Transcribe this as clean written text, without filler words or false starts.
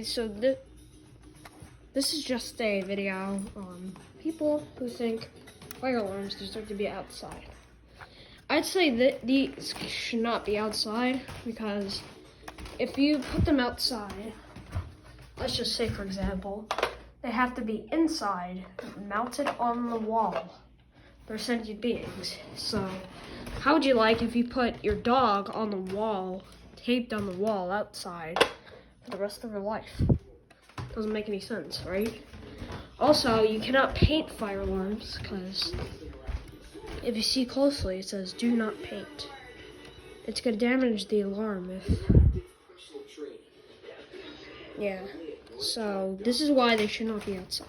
So this is just a video on people who think fire alarms deserve to be outside. I'd say that these should not be outside because if you put them outside, let's just say for example, they have to be inside, mounted on the wall. They're sentient beings. So how would you like if you put your dog on the wall, taped on the wall outside for the rest of your life? Doesn't make any sense, right? Also, you cannot paint fire alarms because if you see closely, it says do not paint. It's gonna damage the alarm if, yeah. So this is why they should not be outside.